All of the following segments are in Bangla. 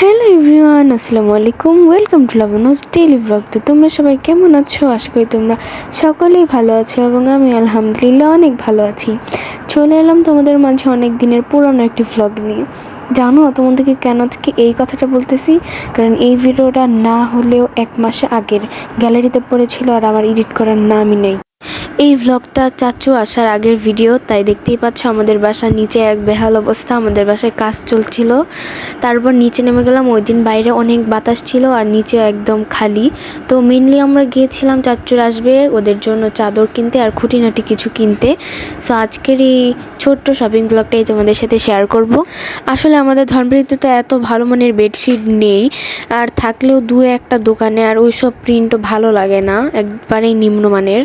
হ্যালো এভরিওয়ান, আসসালামু আলাইকুম। ওয়েলকাম টু লাবনুস ডেইলি ব্লগ। তো তোমরা সবাই কেমন আছো? আশা করি তোমরা সকলেই ভালো আছো এবং আমি আলহামদুলিল্লাহ অনেক ভালো আছি। চলে এলাম তোমাদের মাঝে অনেক দিনের পুরনো একটি ভ্লগ নিয়ে। জানো তোমাদেরকে কেন আজকে এই কথাটা বলতেছি? কারণ এই ভিডিওটা না হলেও 1 মাস আগের গ্যালারিতে পড়েছিল আর আমার এডিট করার নামই নেই। এই ভ্লগটা চাচু আসার আগের ভিডিও, তাই দেখতেই পাচ্ছ আমাদের বাসার নিচে এক বেহাল অবস্থা। আমাদের বাসায় কাজ চলছিল, তারপর নিচে নেমে গেলাম। ওই দিন বাইরে অনেক বাতাস ছিল আর নিচে একদম খালি। তো মেনলি আমরা গিয়েছিলাম চাচুর আসবে ওদের জন্য চাদর কিনতে আর খুঁটিনাটি কিছু কিনতে। সো আজকের এই ছোট্ট শপিং ব্লগটাই তোমাদের সাথে শেয়ার করব। আসলে আমাদের ধনবাড়িতে তো এত ভালো মানের বেডশিট নেই, আর থাকলেও দু একটা দোকানে, আর ওইসব প্রিন্টও ভালো লাগে না, একবারেই নিম্নমানের।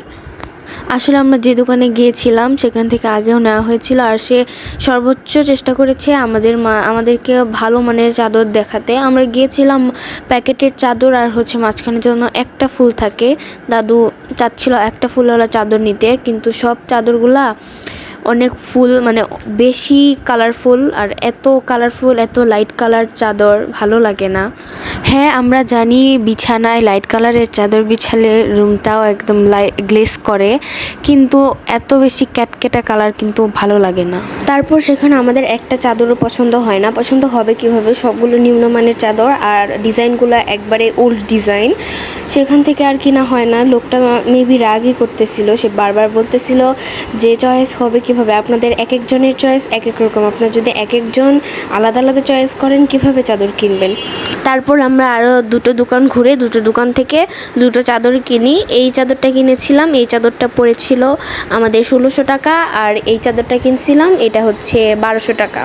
আসলে আমরা যে দোকানে গিয়েছিলাম সেখান থেকে আগেও নেওয়া হয়েছিল, আর সে সর্বোচ্চ চেষ্টা করেছে আমাদেরকে ভালো মানের চাদর দেখাতে। আমরা গিয়েছিলাম প্যাকেটের চাদর আর মাঝখানের জন্য একটা ফুল থাকে। দাদু চাচ্ছিল একটা ফুলওয়ালা চাদর নিতে, কিন্তু সব চাদরগুলা অনেক ফুল, মানে বেশি কালারফুল, আর এত কালারফুল এত লাইট কালার চাদর ভালো লাগে না। হ্যাঁ, আমরা জানি বিছানায় লাইট কালারের চাদর বিছালে রুমটাও একদম গ্লেজ করে, কিন্তু এত বেশি ক্যাটকেটা কালার কিন্তু ভালো লাগে না। তারপর সেখানে আমাদের একটা চাদরও পছন্দ হয় না। পছন্দ হবে কিভাবে? সবগুলো নিম্নমানের চাদর আর ডিজাইনগুলো একবারে ওল্ড ডিজাইন। সেখান থেকে আর কিনা হয় না। লোকটা মেবি রাগই করতেছিল, সে বারবার বলতেছিল যে চয়েস হবে কিভাবে, আপনাদের এক একজনের চয়েস এক এক রকম, আপনারা যদি এক একজন আলাদা আলাদা চয়েস করেন কিভাবে চাদর কিনবেন। তারপর আমরা আরও দুটো দোকান ঘুরে দুটো দোকান থেকে দুটো চাদর কিনি। এই চাদরটা কিনেছিলাম, এই চাদরটা পড়েছিল আমাদের 1600 টাকা, আর এই চাদরটা কিনছিলাম এটা 1200 টাকা।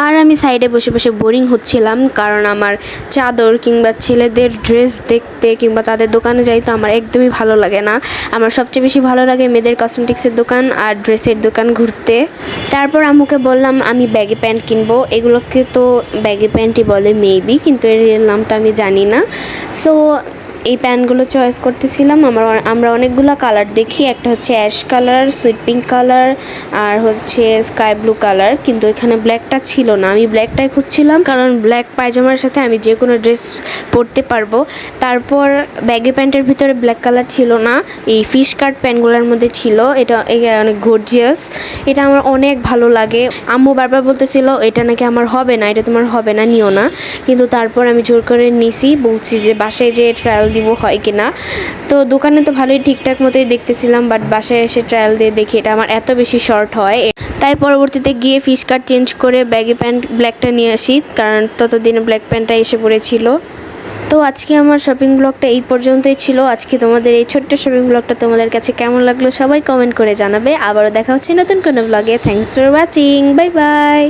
আর আমি সাইডে বসে বসে বোরিং হচ্ছিলাম, কারণ আমার চাদর কিংবা ছেলেদের ড্রেস দেখতে কিংবা তাদের দোকানে যাইতে আমার একদমই ভালো লাগে না। আমার সবচেয়ে বেশি ভালো লাগে মেয়েদের কসমেটিক্সের দোকান আর ড্রেসের দোকান ঘুরতে। তারপর আম্মুকে বললাম আমি ব্যাগি প্যান্ট কিনবো। এগুলোকে তো ব্যাগি প্যান্টই বলে মেবি, কিন্তু এর রিয়েল নামটা আমি জানি না। সো এই প্যান্টগুলো চয়েস করতেছিলাম। আমরা অনেকগুলো কালার দেখি, একটা ash colour, sweet pink colour, আর স্কাই ব্লু কালার, কিন্তু এখানে ব্ল্যাকটা ছিল না। আমি ব্ল্যাকটাই খুঁজছিলাম, কারণ ব্ল্যাক পায়জামার সাথে আমি যে কোনো ড্রেস পরতে পারবো। তারপর ব্যাগি প্যান্টের ভিতরে ব্ল্যাক কালার ছিল না, এই ফিশ কাট প্যান্টগুলোর মধ্যে ছিল। এটা অনেক গর্জিয়াস, এটা আমার অনেক ভালো লাগে। আম্মু বারবার বলতেছিল এটা নাকি আমার হবে না, এটা তোমার হবে না, নিও না। কিন্তু তারপর আমি জোর করে নিছি, বলছি যে বাসায় যে ট্রায়াল দিব হয় কিনা। তো দোকানে তো ভালোই ঠিকঠাক মতোই দেখতেছিলাম, বাট বাসায় এসে ট্রায়াল দিয়ে দেখি এটা আমার এত বেশি শর্ট হয়। তাই পরবর্তীতে গিয়ে ফিশ কাট চেঞ্জ করে ব্যাগি প্যান্ট ব্ল্যাকটা নিয়ে আসি, কারণ ততদিনে ব্ল্যাক প্যান্টটা এসে পড়েছিল। তো আজকে আমার শপিং ব্লগটা এই পর্যন্তই ছিল। আজকে তোমাদের এই ছোট্ট শপিং ব্লগটা তোমাদের কাছে কেমন লাগলো সবাই কমেন্ট করে জানাবে। আবারও দেখা হচ্ছে নতুন কোনো ব্লগে। Thanks for watching, bye bye.